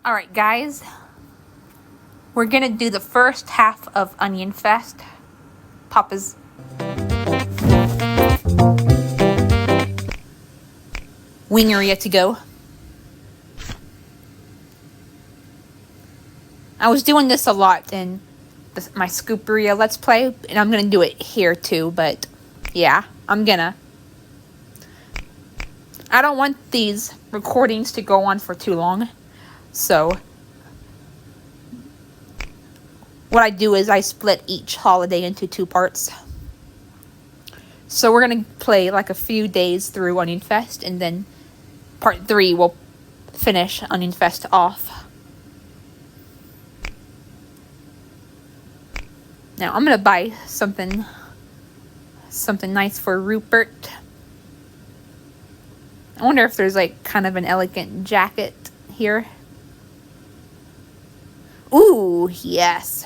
Alright guys, we're gonna do the first half of Onion Fest. Papa's Wingeria to go. I was doing this a lot in my Scooperia Let's Play, and I'm gonna do it here too, but yeah, I'm gonna. I don't want these recordings to go on for too long, so what I do is I split each holiday into 2 parts. So we're gonna play like a few days through Onion Fest, and then part 3 will finish Onion Fest off. Now I'm gonna buy something nice for Rupert. I wonder if there's like kind of an elegant jacket here. Ooh, yes.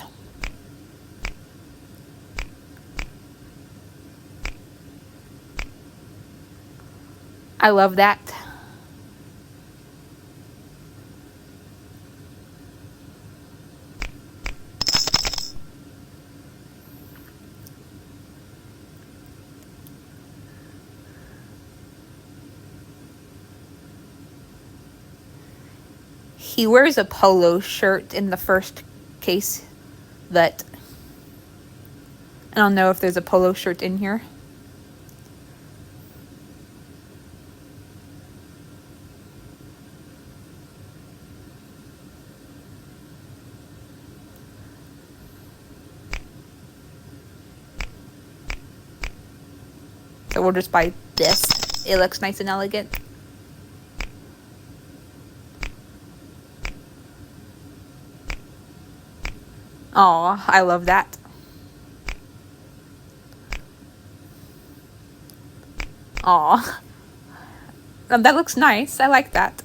I love that. He wears a polo shirt in the first case, but I don't know if there's a polo shirt in here. So we'll just buy this. It looks nice and elegant. Oh, I love that. Oh, that looks nice. I like that.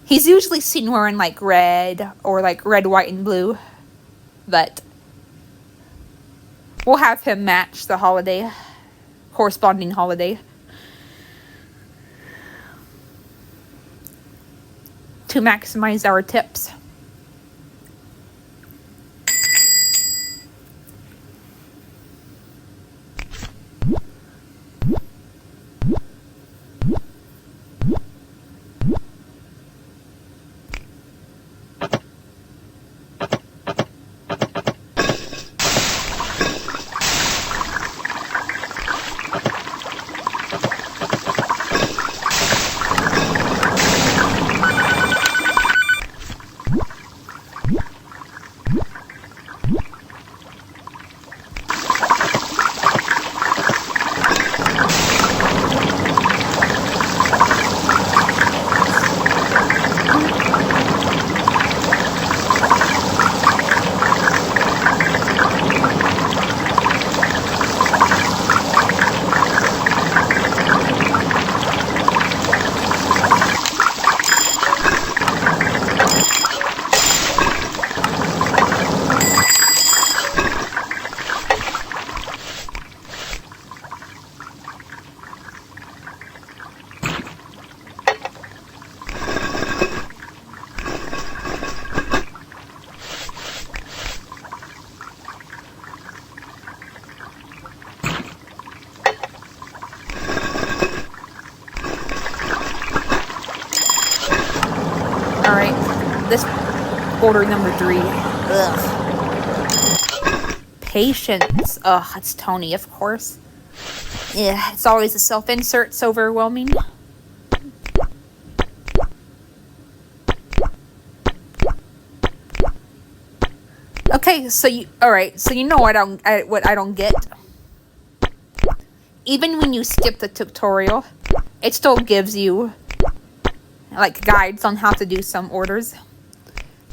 He's usually seen wearing like red or like red, white, and blue, but we'll have him match the holiday, corresponding holiday, to maximize our tips. Alright, this order number 3. Ugh. Patience. Ugh, it's Tony, of course. Yeah, it's always the self-inserts overwhelming. Okay, so you know what I don't get. Even when you skip the tutorial, it still gives you like guides on how to do some orders,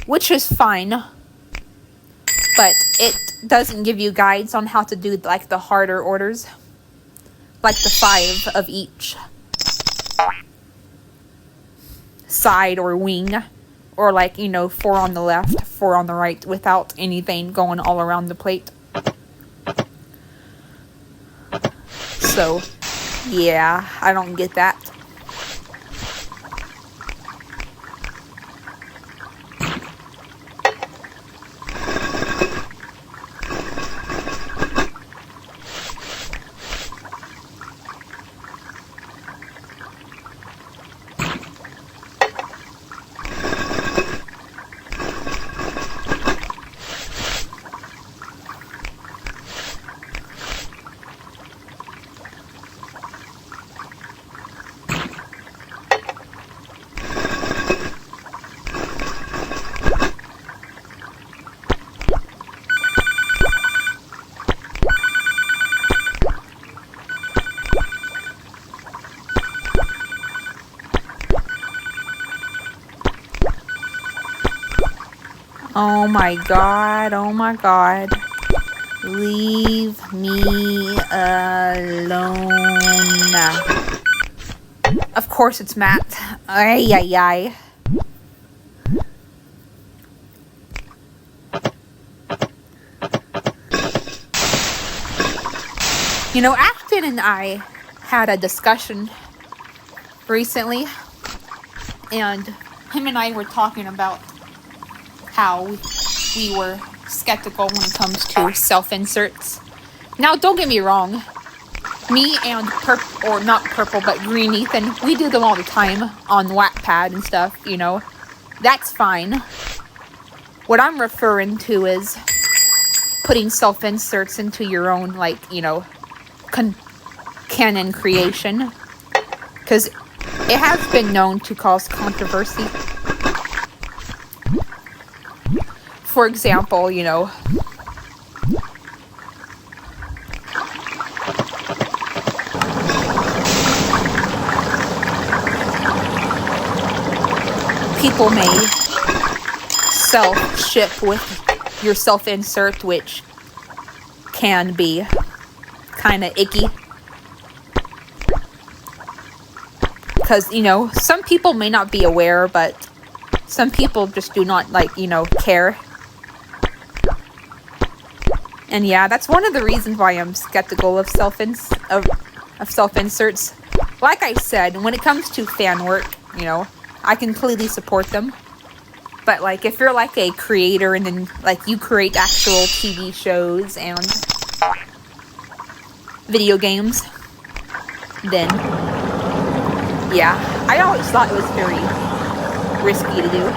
which is fine, but it doesn't give you guides on how to do like the harder orders, like the 5 of each side or wing, or like, you know, 4 on the left, 4 on the right, without anything going all around the plate. So yeah, I don't get that. Oh my god, oh my god. Leave me alone. Of course it's Matt. Ay, ay, ay. You know, Ashton and I had a discussion recently, and him and I were talking about how we were skeptical when it comes to self-inserts. Now, don't get me wrong. Me and not purple, but green Ethan, we do them all the time on Wattpad and stuff, you know. That's fine. What I'm referring to is putting self-inserts into your own, like, you know, canon creation. Because it has been known to cause controversy. For example, you know, people may self-ship with your self-insert, which can be kind of icky. Because, you know, some people may not be aware, but some people just do not, like, you know, care. And yeah, that's one of the reasons why I'm skeptical of self-inserts. Like I said, when it comes to fan work, you know, I completely support them. But, like, if you're, like, a creator and then, like, you create actual TV shows and video games, then, yeah, I always thought it was very risky to do.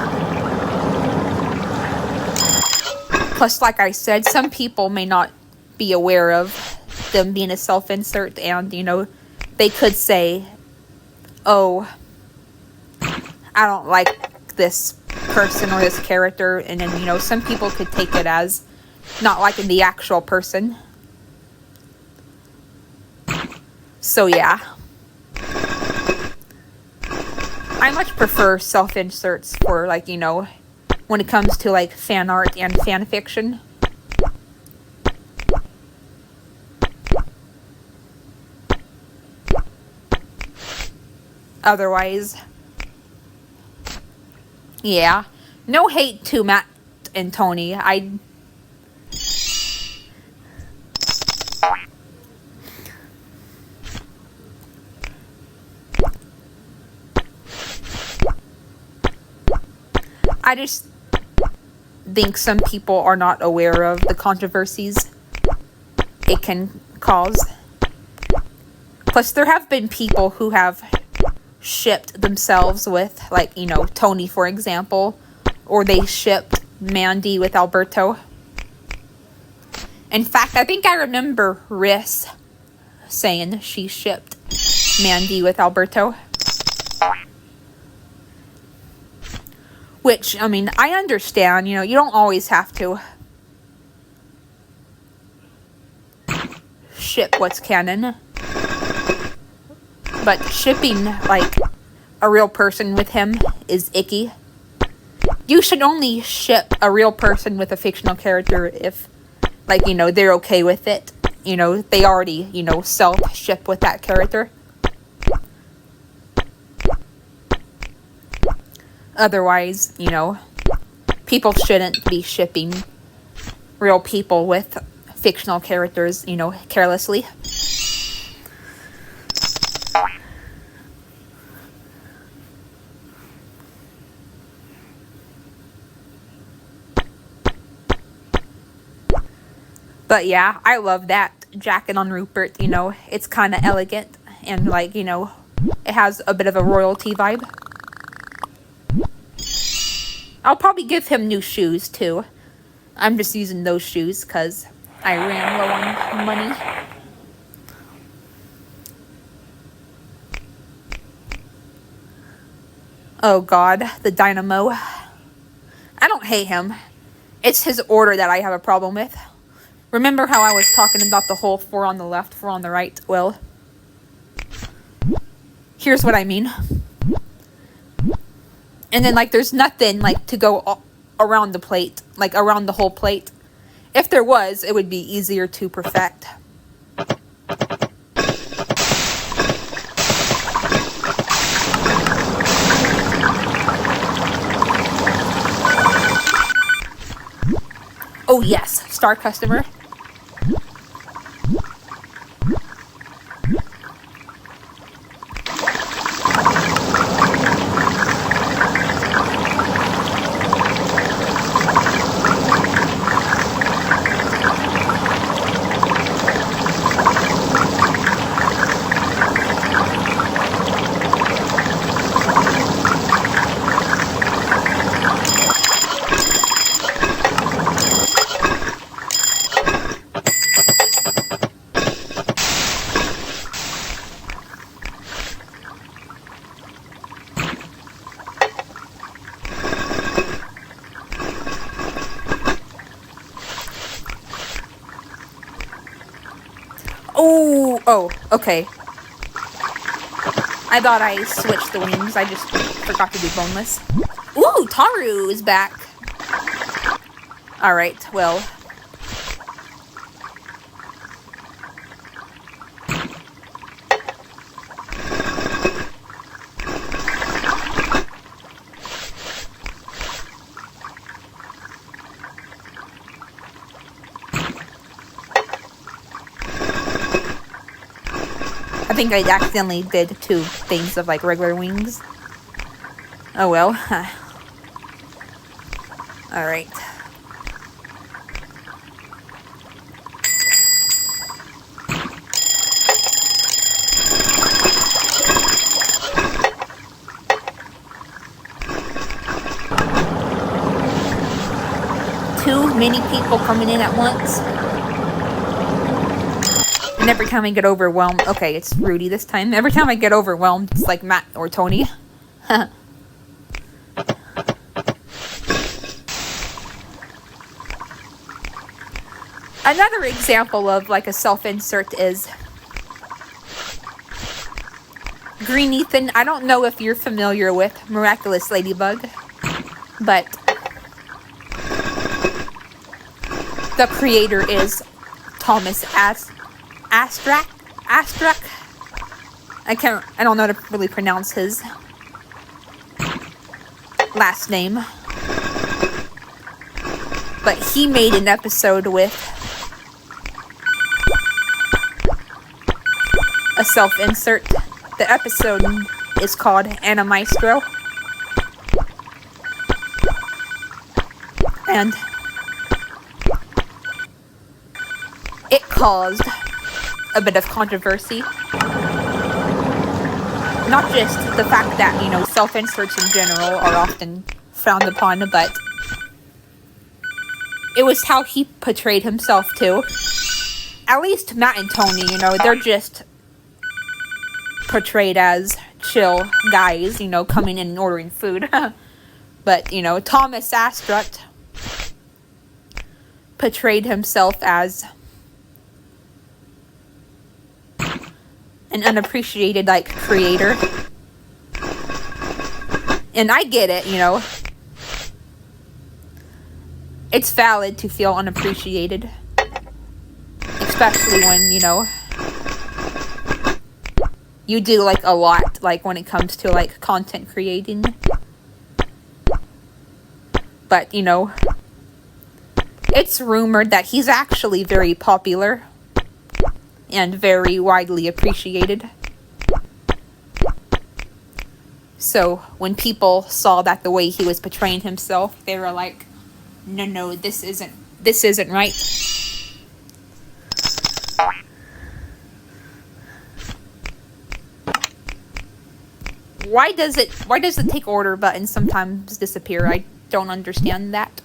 Plus, like I said, some people may not be aware of them being a self-insert, and, you know, they could say, oh, I don't like this person or this character, and then, you know, some people could take it as not liking the actual person. So, yeah. I much prefer self-inserts for, like, you know, when it comes to, like, fan art and fan fiction. Otherwise, yeah. No hate to Matt and Tony. I just think some people are not aware of the controversies it can cause. Plus, there have been people who have shipped themselves with, like, you know, Tony, for example, or they shipped Mandy with Alberto. In fact, I think I remember Riss saying she shipped Mandy with Alberto. Which, I mean, I understand, you know, you don't always have to ship what's canon. But shipping, like, a real person with him is icky. You should only ship a real person with a fictional character if, like, you know, they're okay with it. You know, they already, you know, self-ship with that character. Otherwise, you know, people shouldn't be shipping real people with fictional characters, you know, carelessly. But yeah, I love that jacket on Rupert, you know, it's kind of elegant and, like, you know, it has a bit of a royalty vibe. I'll probably give him new shoes too. I'm just using those shoes because I ran low on money. Oh god, the Dynamo. I don't hate him. It's his order that I have a problem with. Remember how I was talking about the whole 4 on the left, 4 on the right? Well, here's what I mean. And then, like, there's nothing, like, to go around the plate like around the whole plate. If there was, it would be easier to perfect. Oh yes, star customer. Oh, okay. I thought I switched the wings. I just forgot to do boneless. Ooh, Taru is back. Alright, well. I think I accidentally did 2 things of like regular wings. Oh well. Alright. Too many people coming in at once. And every time I get overwhelmed... Okay, it's Rudy this time. Every time I get overwhelmed, it's like Matt or Tony. Another example of like a self-insert is... Green Ethan, I don't know if you're familiar with Miraculous Ladybug, but... the creator is Thomas Astrak. I don't know how to really pronounce his last name. But he made an episode with a self-insert. The episode is called Anna Maestro. And it caused a bit of controversy. Not just the fact that, you know, self-inserts in general are often frowned upon, but it was how he portrayed himself too. At least Matt and Tony, you know, they're just portrayed as chill guys, you know, coming in and ordering food. But, you know, Thomas Astrutt portrayed himself as an unappreciated, like, creator. And I get it, you know. It's valid to feel unappreciated. Especially when, you know, you do, like, a lot, like, when it comes to, like, content creating. But, you know, it's rumored that he's actually very popular and very widely appreciated. So when people saw that the way he was portraying himself, they were like, no, this isn't right. Why does the take order button sometimes disappear? I don't understand that.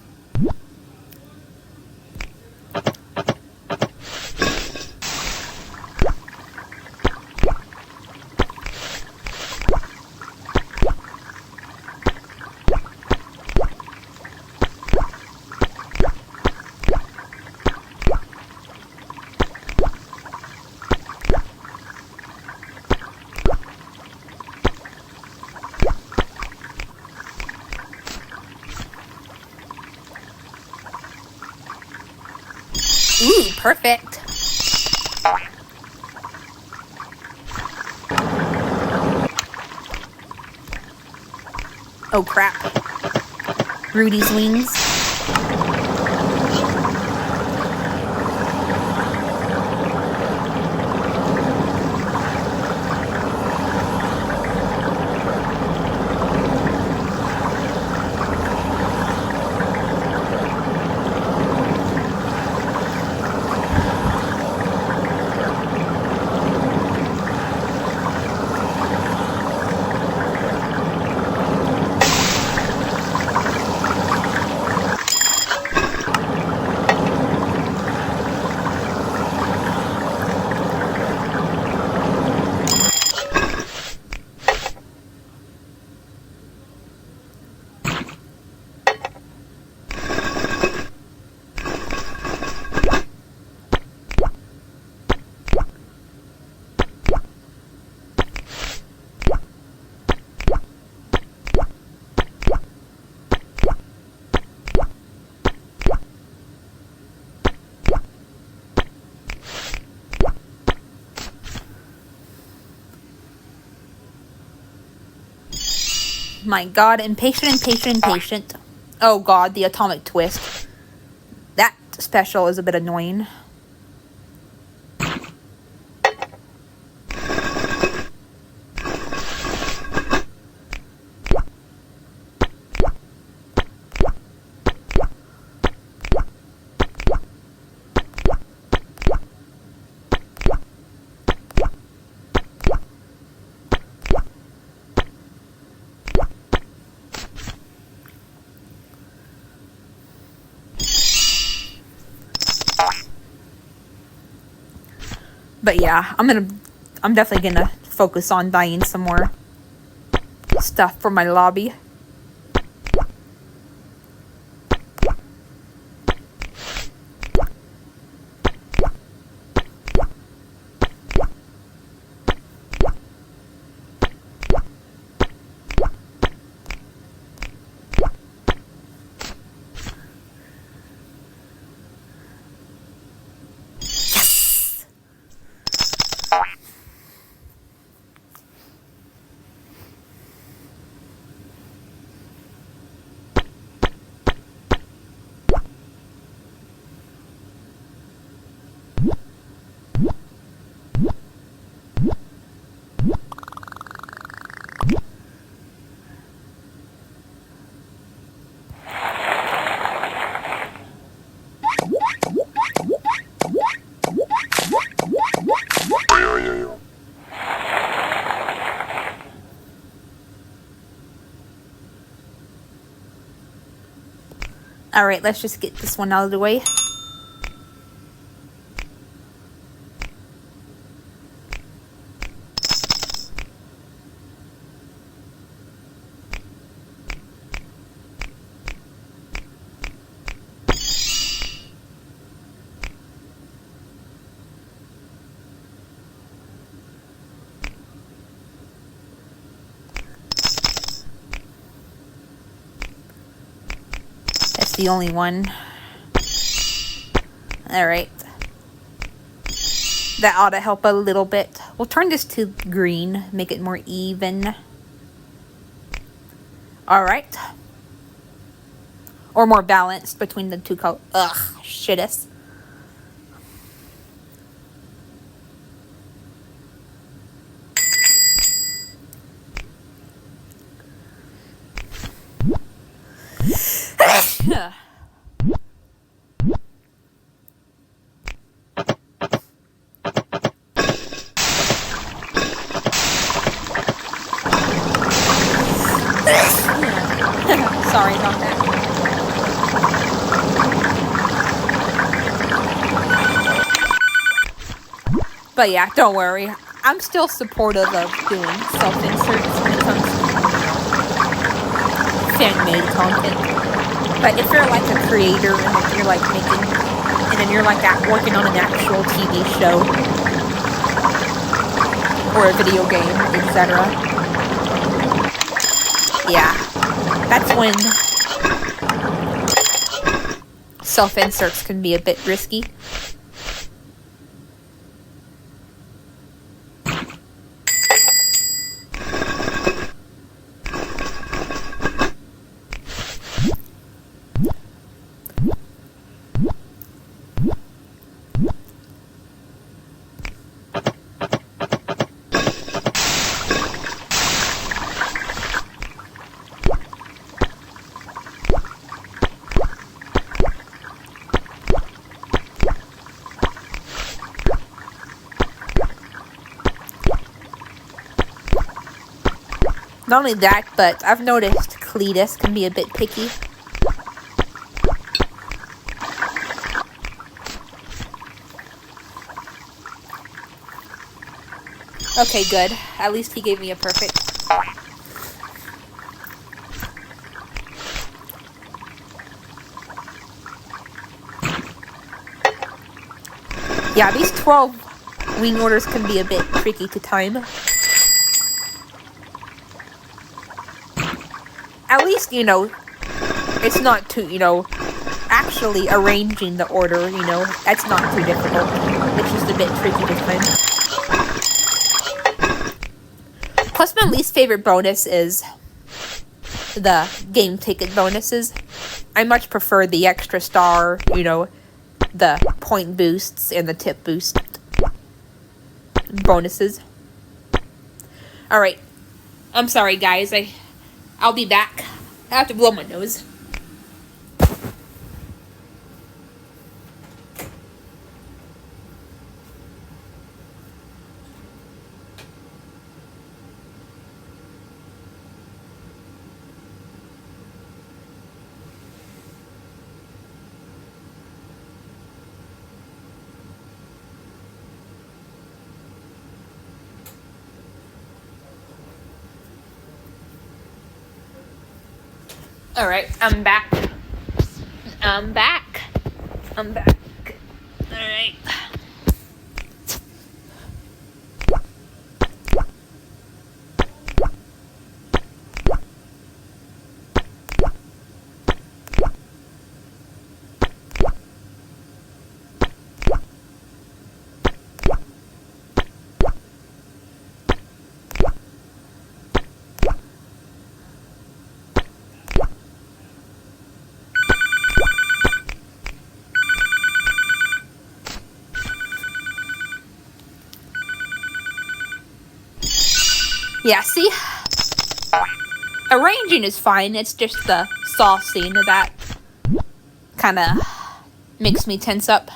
Perfect. Oh crap. Rudy's wings. My god, impatient. Oh god, the atomic twist. That special is a bit annoying. But yeah, I'm definitely gonna focus on buying some more stuff for my lobby. Alright, let's just get this one out of the way. That's the only one. Alright. That ought to help a little bit. We'll turn this to green, make it more even. Alright. Or more balanced between the two colors. Ugh, shitus. Sorry about that. But yeah, don't worry. I'm still supportive of doing self-inserts when it comes to fan-made content. But if you're like a creator and if you're like making, and then you're like working on an actual TV show or a video game, etc. Yeah, that's when self-inserts can be a bit risky. Not only that, but I've noticed Cletus can be a bit picky. Okay, good. At least he gave me a perfect. Yeah, these 12 wing orders can be a bit tricky to time. At least, you know, it's not too, you know, actually arranging the order, you know, that's not too difficult. It's just a bit tricky to time. Plus, my least favorite bonus is the game ticket bonuses. I much prefer the extra star, you know, the point boosts and the tip boost bonuses. Alright. I'm sorry, guys. I'll be back. I have to blow my nose. Alright, I'm back. Alright. Yeah, see? Arranging is fine, it's just the saucing that kind of makes me tense up.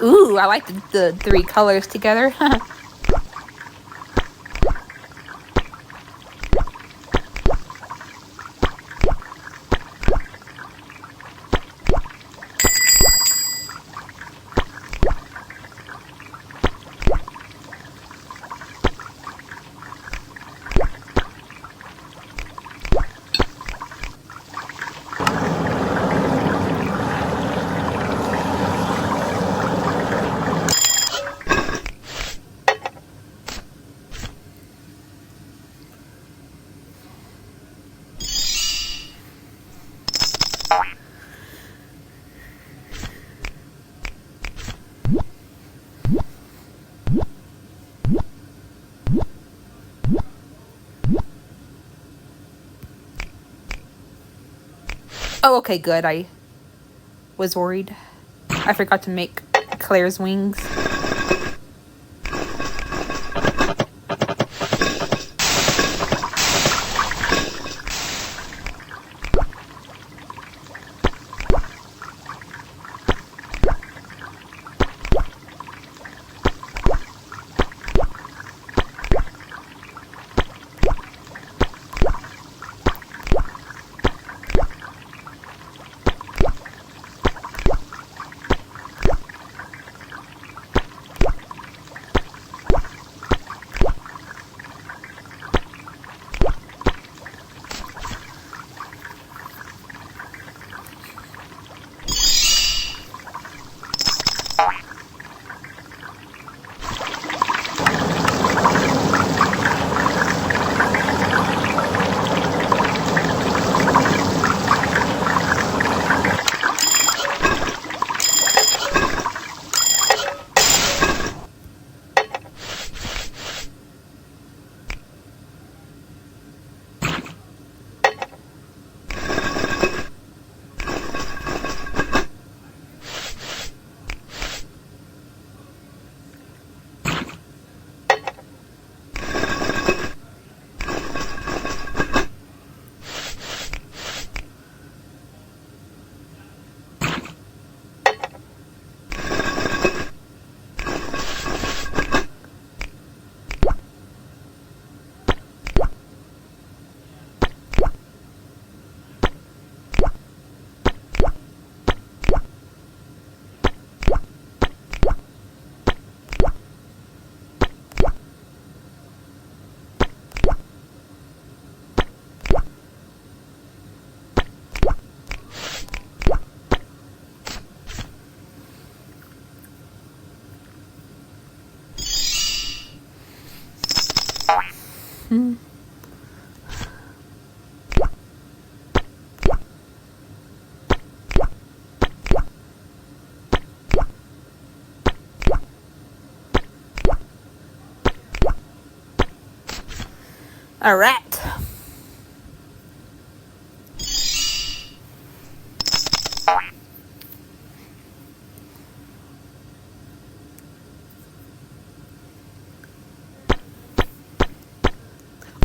Ooh, I like the three colors together. Oh, okay, good. I was worried. I forgot to make Claire's wings. All right.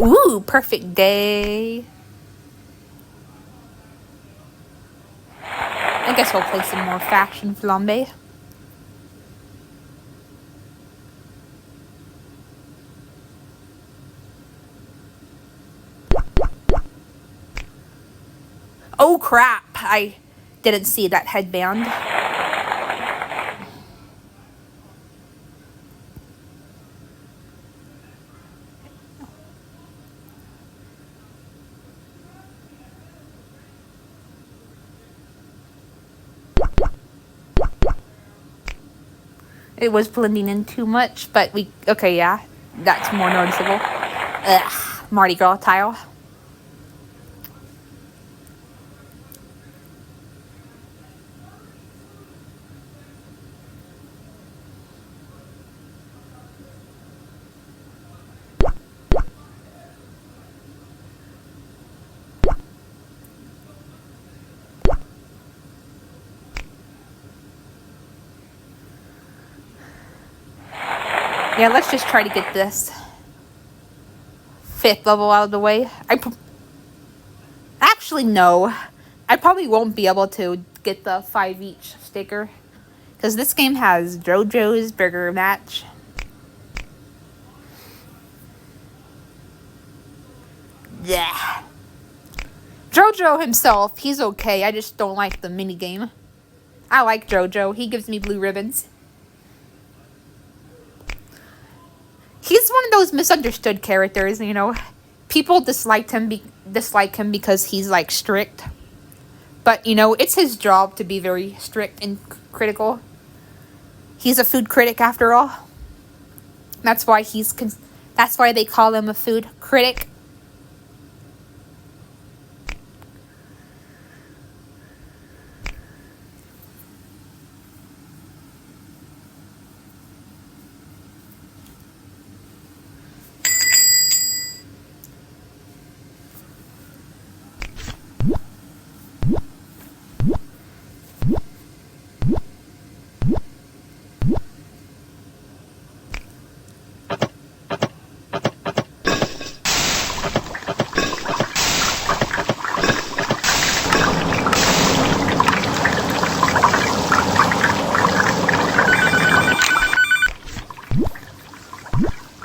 Ooh, perfect day. I guess we'll play some more Fashion Flambe. Oh crap, I didn't see that headband. It was blending in too much, but okay, yeah, that's more noticeable. Ugh, Mardi Gras tile. Yeah, let's just try to get this 5th level out of the way. Actually, no. I probably won't be able to get the 5 each sticker. Because this game has JoJo's Burger Match. Yeah. JoJo himself, he's okay. I just don't like the minigame. I like JoJo. He gives me blue ribbons. He's one of those misunderstood characters, you know. People dislike him because he's like strict. But, you know, it's his job to be very strict and critical. He's a food critic after all. That's why that's why they call him a food critic.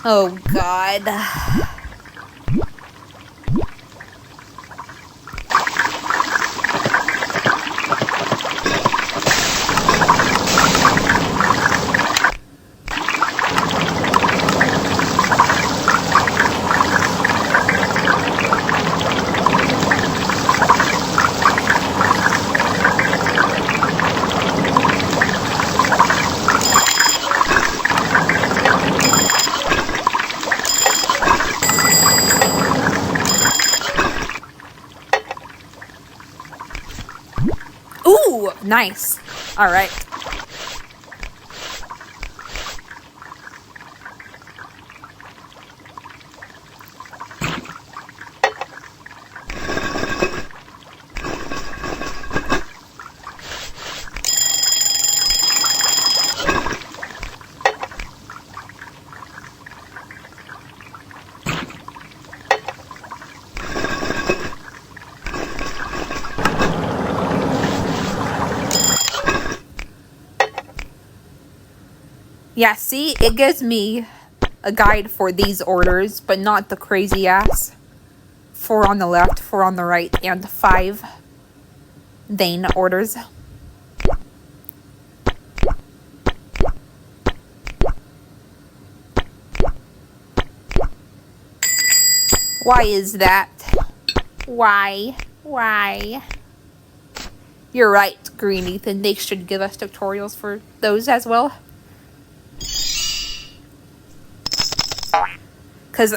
Oh, God. Ooh, nice. All right. Yeah, see, it gives me a guide for these orders, but not the crazy ass 4 on the left, 4 on the right, and 5 Dane orders. Why is that? Why? Why? You're right, Green Ethan. They should give us tutorials for those as well. Because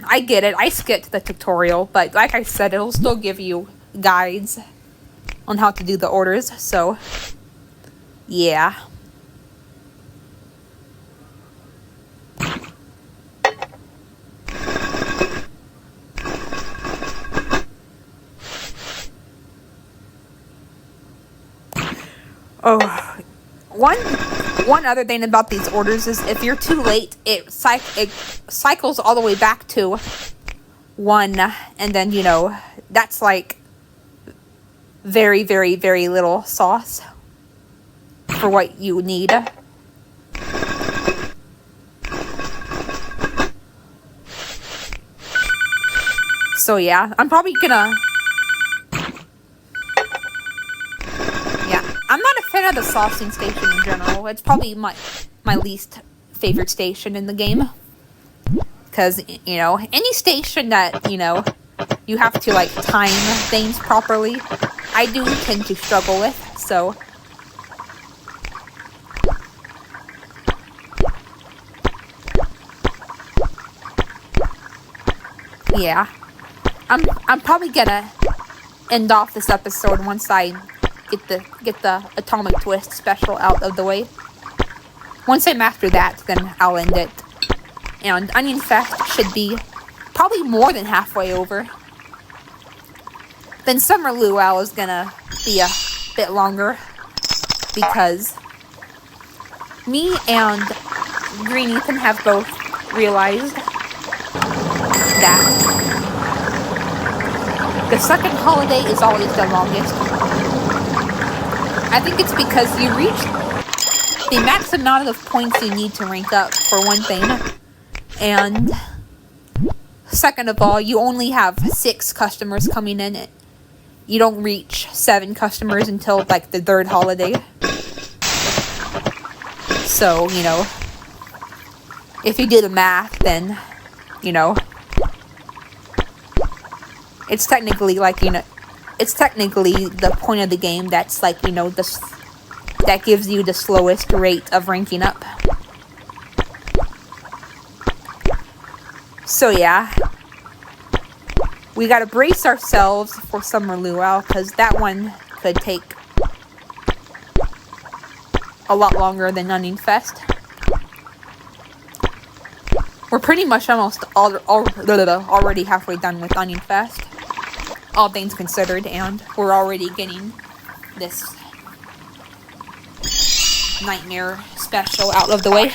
I get it. I skipped the tutorial, but like I said, it'll still give you guides on how to do the orders, so yeah. Oh, one other thing about these orders is if you're too late, it cycles all the way back to 1, and then, you know, that's like very, very, very little sauce for what you need. So yeah, I'm probably gonna... I'm not a fan of the saucing station in general. It's probably my least favorite station in the game. Because, you know, any station that, you know, you have to, like, time things properly, I do tend to struggle with, so... yeah. I'm probably gonna end off this episode once I get the atomic twist special out of the way. Once I master that, then I'll end it. And Onion Fest should be probably more than halfway over. Then Summer Luau is gonna be a bit longer because me and Green Ethan have both realized that the second holiday is always the longest. I think it's because you reach the max amount of points you need to rank up, for one thing. And second of all, you only have 6 customers coming in. You don't reach 7 customers until, like, the 3rd holiday. So, you know, if you do the math, then, you know, it's technically, like, you know, it's technically the point of the game that's, like, you know, that gives you the slowest rate of ranking up. So yeah, we gotta brace ourselves for Summer Luau, because that one could take a lot longer than Onion Fest. We're pretty much almost already halfway done with Onion Fest, all things considered, and we're already getting this nightmare special out of the way.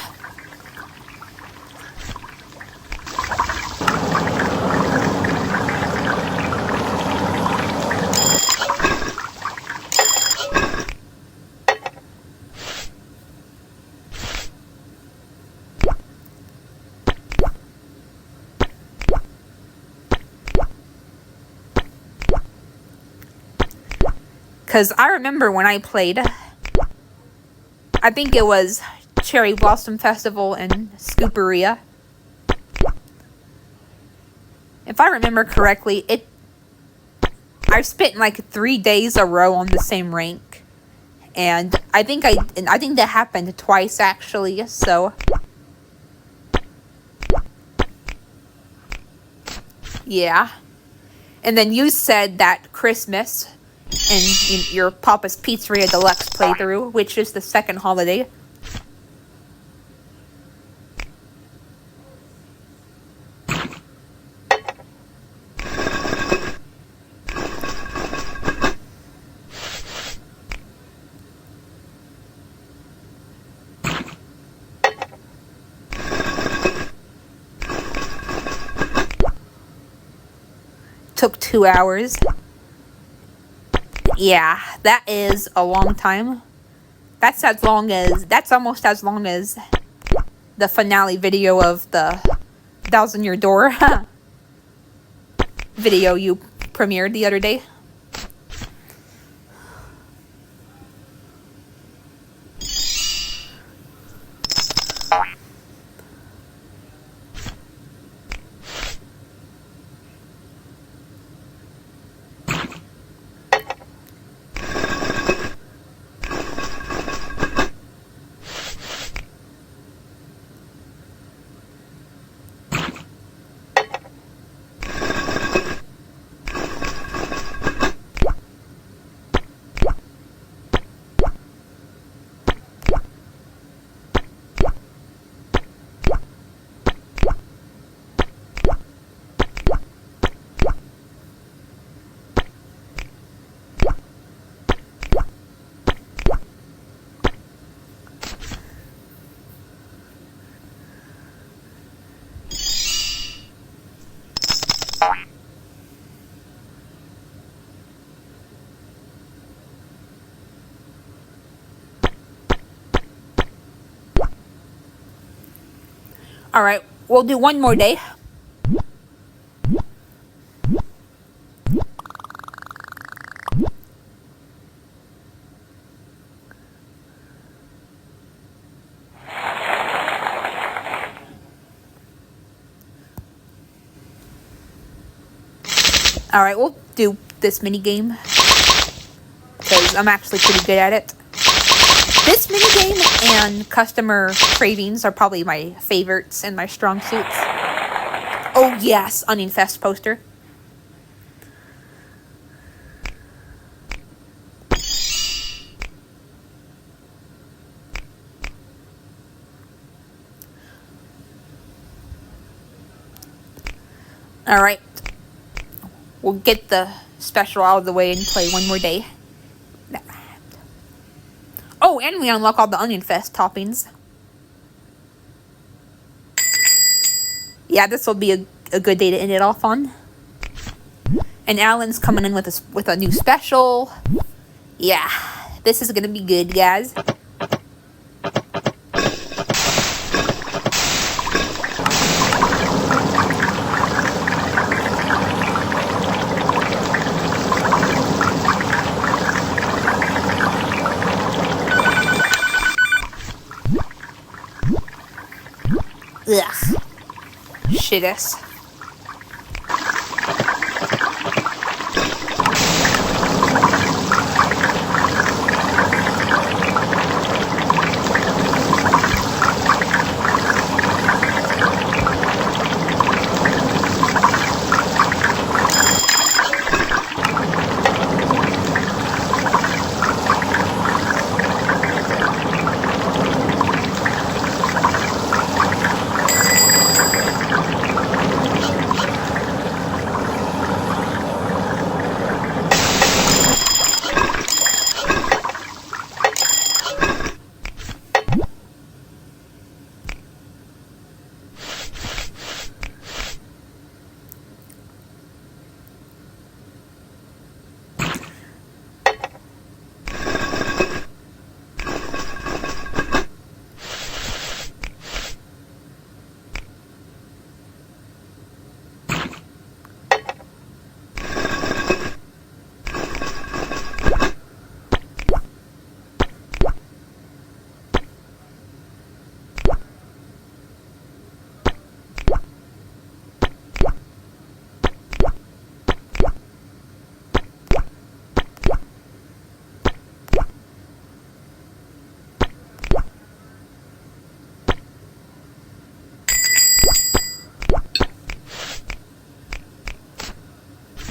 Because I remember when I played, I think it was Cherry Blossom Festival in Scooperia. If I remember correctly, I spent like 3 days a row on the same rank. And I think that happened twice, actually, so... yeah. And then you said that Christmas... in your Papa's Pizzeria Deluxe playthrough, which is the second holiday. Took 2 hours. Yeah, that is a long time. That's almost as long as the finale video of the Thousand Year Door video you premiered the other day. Alright, we'll do one more day. Alright, we'll do this mini game because I'm actually pretty good at it. This mini game and customer cravings are probably my favorites and my strong suits. Oh yes, Onion Fest poster. Alright. We'll get the special out of the way and play one more day. Oh, and we unlock all the Onion Fest toppings. Yeah, this will be a good day to end it off on. And Alan's coming in with a new special. Yeah, this is gonna be good, guys. Ugh. Shitus.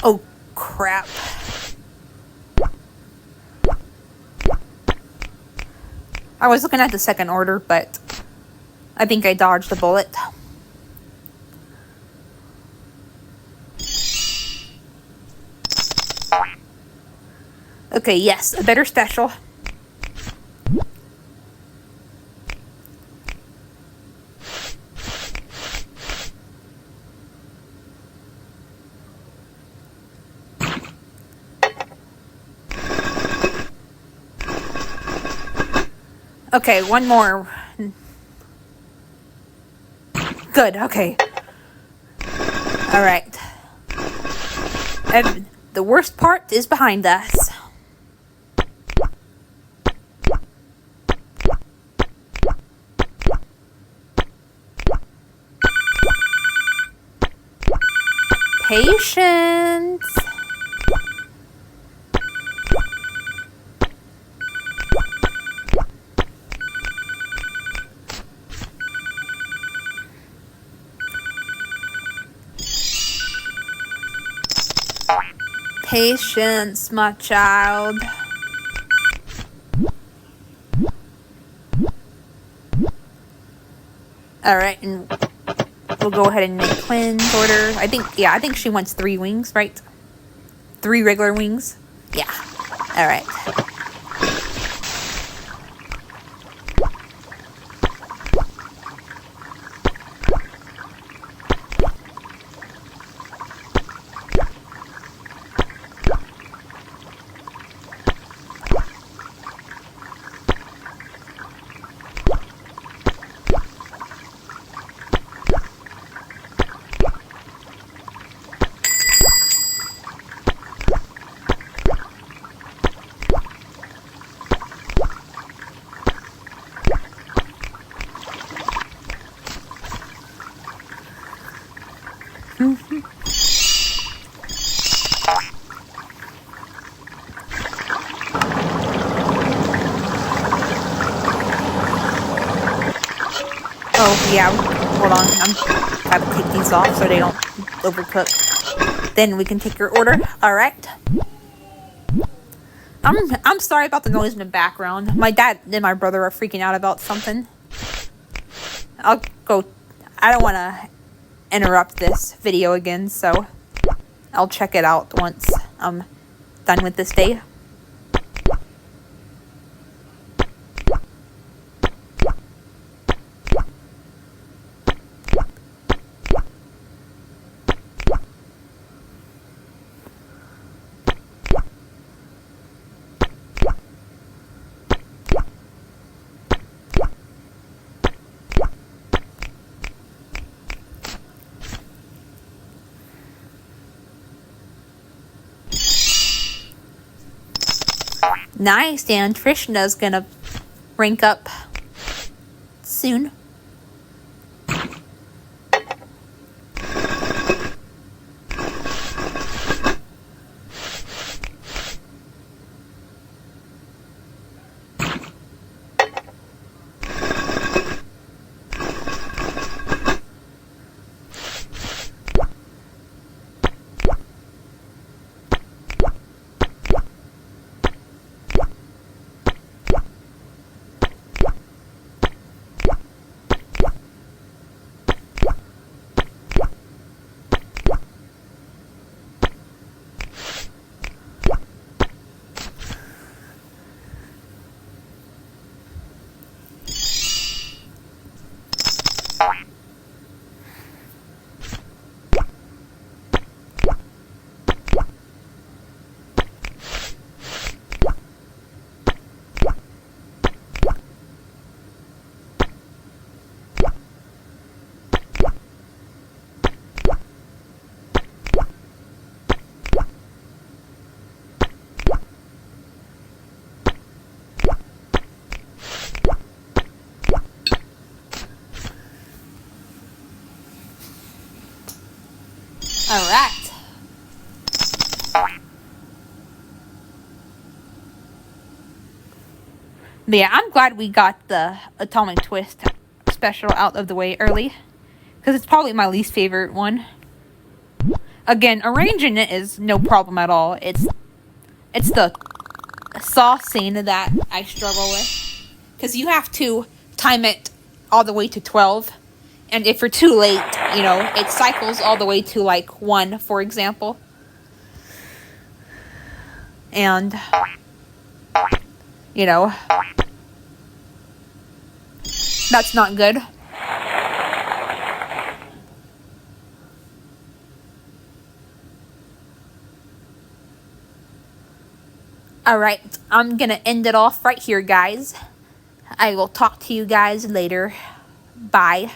Oh, crap. I was looking at the second order, but I think I dodged a bullet. Okay, yes, a better special. Okay, one more. Good, okay. Alright. And the worst part is behind us. Patience. Patience, my child. Alright, and we'll go ahead and make Quinn's order. I think she wants 3 wings, right? 3 regular wings? Yeah. Alright. Oh, yeah. Hold on. I'm gotta take these off so they don't overcook. Then we can take your order. Alright. I'm sorry about the noise in the background. My dad and my brother are freaking out about something. I'll go. I don't want to interrupt this video again, so I'll check it out once I'm done with this day. Nice, and Trishna's gonna rank up soon. Alright. But yeah, I'm glad we got the Atomic Twist special out of the way early, because it's probably my least favorite one. Again, arranging it is no problem at all. It's the saucing that I struggle with, because you have to time it all the way to 12, and if you're too late, you know, it cycles all the way to like 1, for example. And, you know, that's not good. Alright, I'm gonna end it off right here, guys. I will talk to you guys later. Bye.